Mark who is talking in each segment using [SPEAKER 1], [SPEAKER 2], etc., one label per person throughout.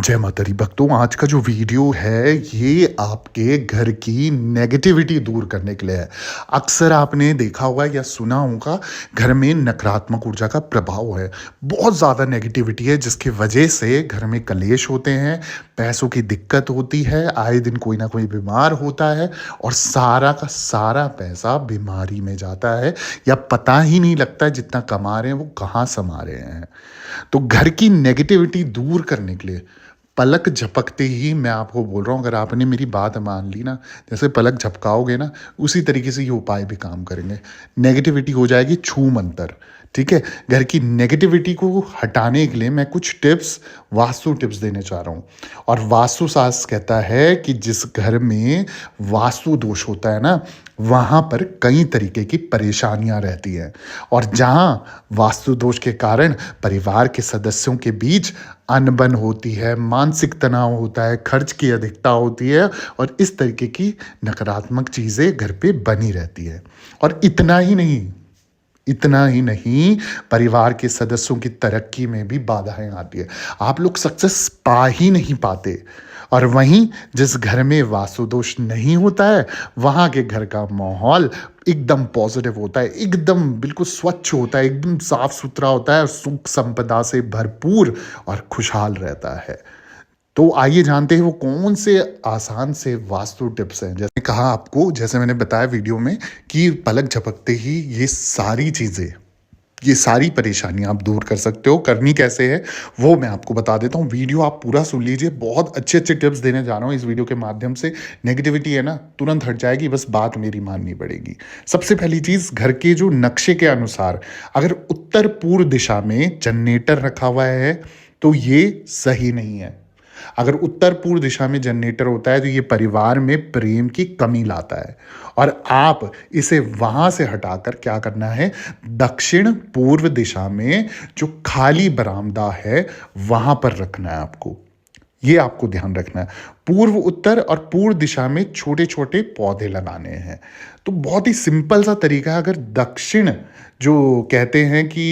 [SPEAKER 1] जय माता दी भक्तों, आज का जो वीडियो है ये आपके घर की नेगेटिविटी दूर करने के लिए है। अक्सर आपने देखा होगा या सुना होगा, घर में नकारात्मक ऊर्जा का प्रभाव है। बहुत ज़्यादा नेगेटिविटी है जिसकी वजह से घर में कलेश होते हैं, पैसों की दिक्कत होती है, आए दिन कोई ना कोई बीमार होता है और सारा का सारा पैसा बीमारी में जाता है या पता ही नहीं लगता है जितना कमा रहे हैं वो कहाँ समा रहे हैं। तो घर की नेगेटिविटी दूर करने के लिए पलक झपकते ही मैं आपको बोल रहा हूँ, अगर आपने मेरी बात मान ली ना, जैसे पलक झपकाओगे ना, उसी तरीके से ये उपाय भी काम करेंगे। नेगेटिविटी हो जाएगी छू मंतर। ठीक है, घर की नेगेटिविटी को हटाने के लिए मैं कुछ टिप्स, वास्तु टिप्स देने चाह रहा हूँ। और वास्तु शास्त्र कहता है कि जिस घर में वास्तु दोष होता है ना, वहाँ पर कई तरीके की परेशानियाँ रहती हैं। और जहाँ वास्तु दोष के कारण परिवार के सदस्यों के बीच अनबन होती है, मानसिक तनाव होता है, खर्च की अधिकता होती है और इस तरीके की नकारात्मक चीज़ें घर पे बनी रहती है। और इतना ही नहीं, परिवार के सदस्यों की तरक्की में भी बाधाएं आती है। आप लोग सक्सेस पा ही नहीं पाते। और वहीं जिस घर में वास्तु दोष नहीं होता है, वहाँ के घर का माहौल एकदम पॉजिटिव होता है, एकदम बिल्कुल स्वच्छ होता है, एकदम साफ सुथरा होता है और सुख संपदा से भरपूर और खुशहाल रहता है। तो आइए जानते हैं वो कौन से आसान से वास्तु टिप्स हैं। जैसे कहा आपको, जैसे मैंने बताया वीडियो में, कि पलक झपकते ही ये सारी परेशानियां आप दूर कर सकते हो। करनी कैसे है वो मैं आपको बता देता हूँ। वीडियो आप पूरा सुन लीजिए, बहुत अच्छे अच्छे टिप्स देने जा रहा हूँ इस वीडियो के माध्यम से। नेगेटिविटी है ना, तुरंत हट जाएगी, बस बात मेरी माननी पड़ेगी। सबसे पहली चीज़, घर के जो नक्शे के अनुसार अगर उत्तर पूर्व दिशा में जनरेटर रखा हुआ है तो ये सही नहीं है। अगर उत्तर पूर्व दिशा में जनरेटर होता है तो ये परिवार में प्रेम की कमी लाता है। और आप इसे वहां से हटाकर क्या करना है, दक्षिण पूर्व दिशा में जो खाली बरामदा है वहां पर रखना है आपको। ये आपको ध्यान रखना है। पूर्व, उत्तर और पूर्व दिशा में छोटे छोटे पौधे लगाने हैं। तो बहुत ही सिंपल सा तरीका है। अगर दक्षिण, जो कहते हैं कि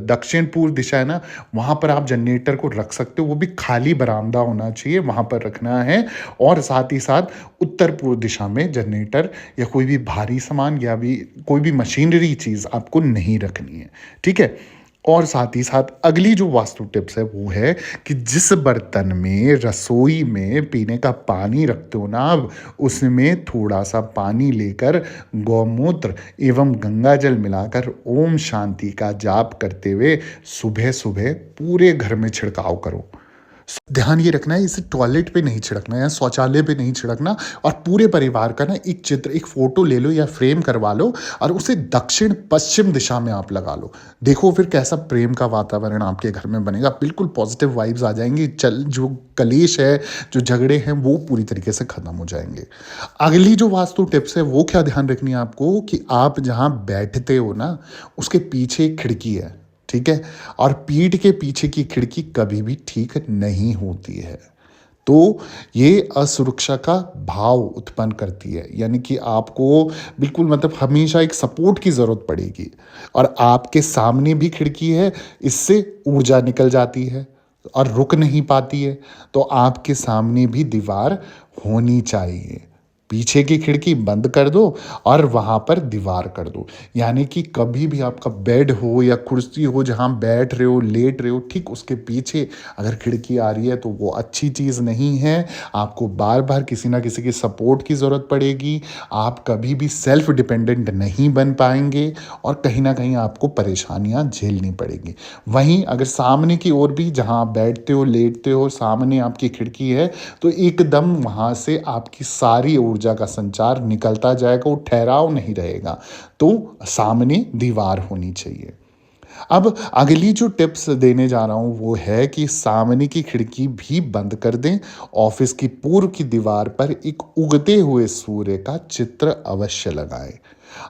[SPEAKER 1] दक्षिण पूर्व दिशा है ना, वहाँ पर आप जनरेटर को रख सकते हो। वो भी खाली बरामदा होना चाहिए, वहाँ पर रखना है। और साथ ही साथ उत्तर पूर्व दिशा में जनरेटर या कोई भी भारी सामान या भी कोई भी मशीनरी चीज़ आपको नहीं रखनी है। ठीक है। और साथ ही साथ अगली जो वास्तु टिप्स है वो है कि जिस बर्तन में रसोई में पीने का पानी रखते हो ना, अब उसमें थोड़ा सा पानी लेकर गौमूत्र एवं गंगा जल मिलाकर ओम शांति का जाप करते हुए सुबह सुबह पूरे घर में छिड़काव करो। ध्यान ये रखना है, इसे टॉयलेट पे नहीं छिड़कना है या शौचालय पे नहीं छिड़कना। और पूरे परिवार का ना एक चित्र, एक फोटो ले लो या फ्रेम करवा लो और उसे दक्षिण पश्चिम दिशा में आप लगा लो। देखो फिर कैसा प्रेम का वातावरण आपके घर में बनेगा। बिल्कुल पॉजिटिव वाइब्स आ जाएंगी। जो कलेश है, जो झगड़े हैं, वो पूरी तरीके से खत्म हो जाएंगे। अगली जो वास्तु टिप्स है वो क्या ध्यान रखनी है आपको, कि आप जहाँ बैठते हो ना, उसके पीछे एक खिड़की है। ठीक है। और पीठ के पीछे की खिड़की कभी भी ठीक नहीं होती है। तो ये असुरक्षा का भाव उत्पन्न करती है, यानी कि आपको बिल्कुल मतलब हमेशा एक सपोर्ट की ज़रूरत पड़ेगी। और आपके सामने भी खिड़की है, इससे ऊर्जा निकल जाती है और रुक नहीं पाती है। तो आपके सामने भी दीवार होनी चाहिए। पीछे की खिड़की बंद कर दो और वहाँ पर दीवार कर दो। यानी कि कभी भी आपका बेड हो या कुर्सी हो, जहाँ बैठ रहे हो, लेट रहे हो, ठीक उसके पीछे अगर खिड़की आ रही है तो वो अच्छी चीज़ नहीं है। आपको बार बार किसी ना किसी की सपोर्ट की ज़रूरत पड़ेगी। आप कभी भी सेल्फ डिपेंडेंट नहीं बन पाएंगे और कहीं ना कहीं आपको परेशानियाँ झेलनी पड़ेगी। वहीं अगर सामने की ओर भी, जहाँ आप बैठते हो, लेटते हो, सामने आपकी खिड़की है, तो एकदम वहाँ से आपकी सारी ऊर्जा का संचार निकलता जाएगा, वो ठहराव नहीं रहेगा। तो सामने दीवार होनी चाहिए। अब अगली जो टिप्स देने जा रहा हूँ वो है कि सामने की खिड़की भी बंद कर दें। ऑफिस की पूर्व की दीवार पर एक उगते हुए सूर्य का चित्र अवश्य लगाएं।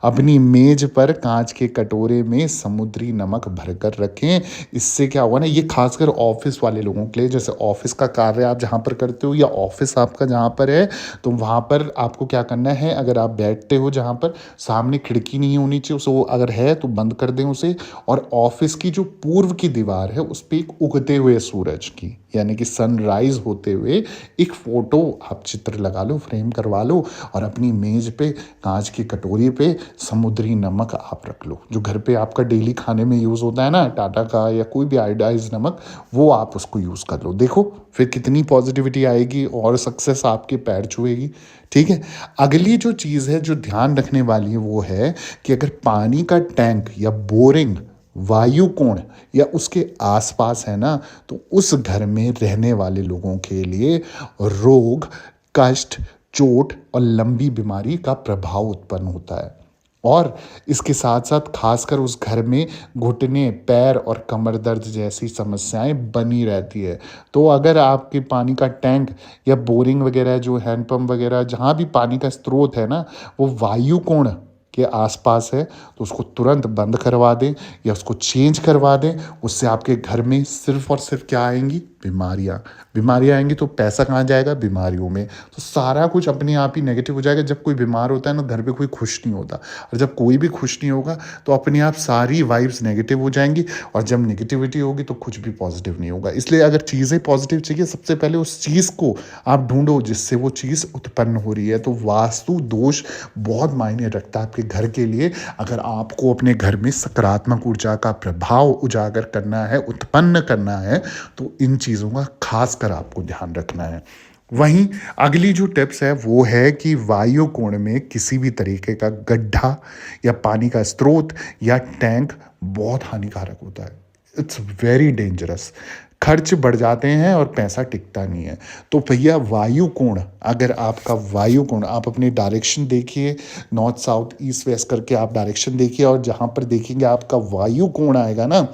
[SPEAKER 1] अपनी मेज पर कांच के कटोरे में समुद्री नमक भरकर रखें। इससे क्या होगा ना, ये खासकर ऑफिस वाले लोगों के लिए, जैसे ऑफिस का कार्य आप जहाँ पर करते हो या ऑफिस आपका जहाँ पर है, तो वहाँ पर आपको क्या करना है, अगर आप बैठते हो जहाँ पर, सामने खिड़की नहीं होनी चाहिए, उसको अगर है तो बंद कर दें उसे। और ऑफिस की जो पूर्व की दीवार है उस पर एक उगते हुए सूरज की यानी कि सनराइज होते हुए एक फ़ोटो आप चित्र लगा लो, फ्रेम करवा लो और अपनी मेज़ पे काँच की कटोरी पे समुद्री नमक आप रख लो। जो घर पे आपका डेली खाने में यूज़ होता है ना, टाटा का या कोई भी आयोडाइज़्ड नमक, वो आप उसको यूज़ कर लो। देखो फिर कितनी पॉज़िटिविटी आएगी और सक्सेस आपके पैर छुएगी, ठीक है? अगली जो चीज़ है, जो ध्यान रखने वाली है, वो है कि अगर पानी का टैंक या बोरिंग वायु कोण या उसके आसपास है ना, तो उस घर में रहने वाले लोगों के लिए रोग, कष्ट, चोट और लंबी बीमारी का प्रभाव उत्पन्न होता है। और इसके साथ साथ खासकर उस घर में घुटने, पैर और कमर दर्द जैसी समस्याएं बनी रहती है। तो अगर आपके पानी का टैंक या बोरिंग वगैरह, जो हैंडपंप वगैरह, जहाँ भी पानी का स्रोत है ना, वो वायु कोण के आसपास है, तो उसको तुरंत बंद करवा दें या उसको चेंज करवा दें। उससे आपके घर में सिर्फ और सिर्फ क्या आएंगी? बीमारियाँ। बीमारियाँ आएंगी तो पैसा कहाँ जाएगा? बीमारियों में। तो सारा कुछ अपने आप ही नेगेटिव हो जाएगा। जब कोई बीमार होता है ना, घर पे कोई खुश नहीं होता, और जब कोई भी खुश नहीं होगा तो अपने आप सारी वाइब्स नेगेटिव हो जाएंगी, और जब नेगेटिविटी होगी तो कुछ भी पॉजिटिव नहीं होगा। इसलिए अगर चीज़ें पॉजिटिव चाहिए, सबसे पहले उस चीज़ को आप ढूंढो जिससे वो चीज़ उत्पन्न हो रही है। तो वास्तु दोष बहुत मायने रखता है आपके घर के लिए। अगर आपको अपने घर में सकारात्मक ऊर्जा का प्रभाव उजागर करना है, उत्पन्न करना है, तो इन चीज़ों का खासकर आपको ध्यान रखना है। वहीं अगली जो टिप्स है वो है कि वायु कोण में किसी भी तरीके का गड्ढा या पानी का स्रोत या टैंक बहुत हानिकारक होता है। It's very dangerous. खर्च बढ़ जाते हैं और पैसा टिकता नहीं है। तो भैया वायु कोण, अगर आपका वायु कोण, आप अपनी डायरेक्शन देखिए, नॉर्थ साउथ ईस्ट वेस्ट करके आप डायरेक्शन देखिए, और जहाँ पर देखेंगे आपका वायु कोण आएगा ना,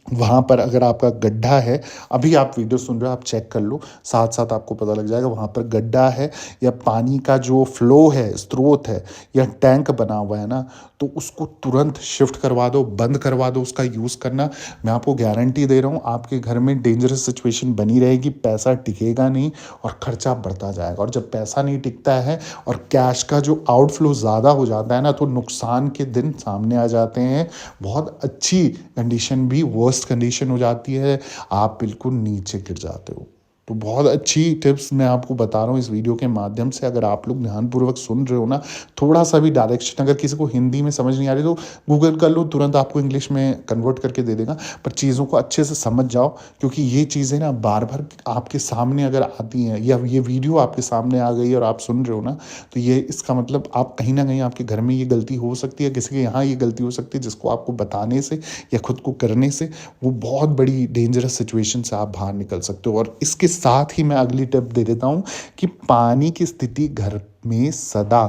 [SPEAKER 1] वहाँ पर अगर आपका गड्ढा है, अभी आप वीडियो सुन रहे हो, आप चेक कर लो, साथ साथ आपको पता लग जाएगा वहाँ पर गड्ढा है या पानी का जो फ्लो है, स्रोत है या टैंक बना हुआ है ना, तो उसको तुरंत शिफ्ट करवा दो, बंद करवा दो उसका यूज़ करना। मैं आपको गारंटी दे रहा हूँ आपके घर में डेंजरस सिचुएशन बनी रहेगी, पैसा टिकेगा नहीं और खर्चा बढ़ता जाएगा। और जब पैसा नहीं टिकता है और कैश का जो आउटफ्लो ज़्यादा हो जाता है ना, तो नुकसान के दिन सामने आ जाते हैं। बहुत अच्छी कंडीशन भी वर्स्ट कंडीशन हो जाती है, आप बिल्कुल नीचे गिर जाते हो। तो बहुत अच्छी टिप्स मैं आपको बता रहा हूँ इस वीडियो के माध्यम से। अगर आप लोग ध्यानपूर्वक सुन रहे हो ना, थोड़ा सा भी डायरेक्शन, अगर किसी को हिंदी में समझ नहीं आ रही तो गूगल कर लो, तुरंत आपको इंग्लिश में कन्वर्ट करके दे देगा। पर चीज़ों को अच्छे से समझ जाओ, क्योंकि ये चीज़ें ना बार बार आपके सामने अगर आती हैं, या ये वीडियो आपके सामने आ गई और आप सुन रहे हो ना, तो ये इसका मतलब आप कहीं ना कहीं आपके घर में ये गलती हो सकती है, किसी के यहाँ ये गलती हो सकती है, जिसको आपको बताने से या खुद को करने से वो बहुत बड़ी डेंजरस सिचुएशन से आप बाहर निकल सकते हो। और इसके साथ ही मैं अगली टिप दे देता हूँ कि पानी की स्थिति घर में सदा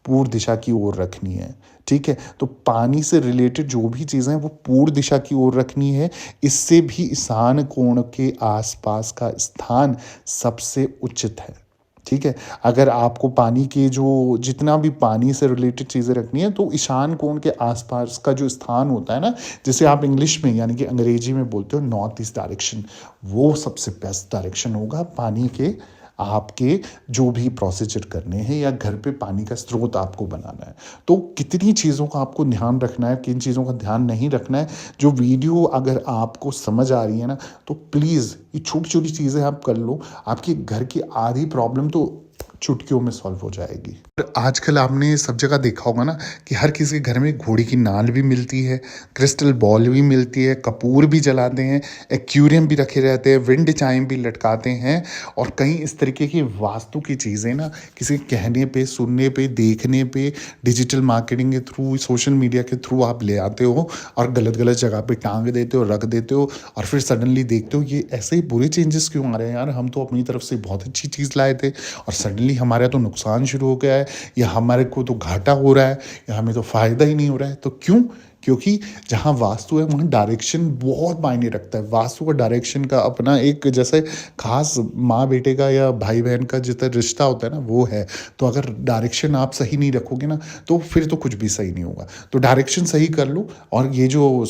[SPEAKER 1] पूर्व दिशा की ओर रखनी है। ठीक है, तो पानी से रिलेटेड जो भी चीज़ें हैं वो पूर्व दिशा की ओर रखनी है। इससे भी ईशान कोण के आसपास का स्थान सबसे उचित है। ठीक है, अगर आपको पानी के जो जितना भी पानी से रिलेटेड चीज़ें रखनी है, तो ईशान कोण के आसपास का जो स्थान होता है ना, जिसे आप इंग्लिश में यानी कि अंग्रेजी में बोलते हो नॉर्थ ईस्ट डायरेक्शन, वो सबसे बेस्ट डायरेक्शन होगा पानी के आपके जो भी प्रोसीजर करने हैं या घर पे पानी का स्रोत आपको बनाना है। तो कितनी चीज़ों का आपको ध्यान रखना है, किन चीज़ों का ध्यान नहीं रखना है, जो वीडियो अगर आपको समझ आ रही है ना, तो प्लीज़ ये छोटी छोटी चीज़ें आप कर लो, आपके घर की आधी प्रॉब्लम तो चुटकियों में सॉल्व हो जाएगी। और आजकल आपने सब जगह देखा होगा ना कि हर किसी के घर में घोड़ी की नाल भी मिलती है, क्रिस्टल बॉल भी मिलती है, कपूर भी जलाते हैं, एक्वेरियम भी रखे रहते हैं, विंड चाइम भी लटकाते हैं, और कई इस तरीके की वास्तु की चीज़ें ना किसी के कहने पे, सुनने पे, देखने पे, डिजिटल मार्केटिंग के थ्रू, सोशल मीडिया के थ्रू आप ले आते हो और गलत गलत जगह पे टांग देते हो, रख देते हो, और फिर सडनली देखते हो ये ऐसे बुरे चेंजेस क्यों आ रहे हैं यार, हम तो अपनी तरफ से बहुत अच्छी चीज़ लाए थे और सडनली हमारा तो नुकसान शुरू हो गया है, या हमारे को तो घाटा हो रहा है, या हमें तो फ़ायदा ही नहीं हो रहा है। तो क्यों? क्योंकि जहाँ वास्तु है वहाँ डायरेक्शन बहुत मायने रखता है। वास्तु का डायरेक्शन का अपना एक जैसे खास माँ बेटे का या भाई बहन का जितना रिश्ता होता है ना, वो है। तो अगर डायरेक्शन आप सही नहीं रखोगे ना, तो फिर तो कुछ भी सही नहीं होगा। तो डायरेक्शन सही कर लो, और ये जो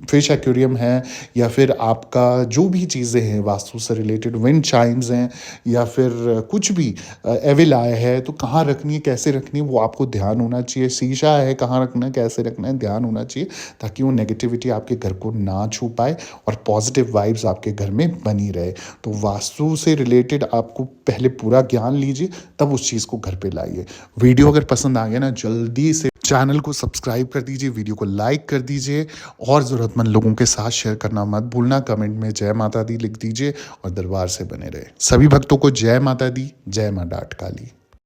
[SPEAKER 1] फिश एक्वेरियम है या फिर आपका जो भी चीज़ें हैं वास्तु से रिलेटेड, विंड चाइम्स हैं या फिर कुछ भी एविल आय है, तो कहाँ रखनी है, कैसे रखनी है, वो आपको ध्यान होना चाहिए। शीशा है, कहाँ रखना है, कैसे से रखना है, ध्यान होना चाहिए, ताकि वो नेगेटिविटी आपके घर को ना छू पाए और पॉजिटिव वाइब्स आपके घर में बनी रहे। तो वास्तु से रिलेटेड आपको पहले पूरा ज्ञान लीजिए, तब उस चीज़ को घर पे लाइए। वीडियो अगर पसंद आ गया ना, जल्दी से चैनल को सब्सक्राइब कर दीजिए, वीडियो को लाइक कर दीजिए और ज़रूरतमंद लोगों के साथ शेयर करना मत भूलना। कमेंट में जय माता दी लिख दीजिए और दरबार से बने रहे। सभी भक्तों को जय माता दी, जय मां डाट काली।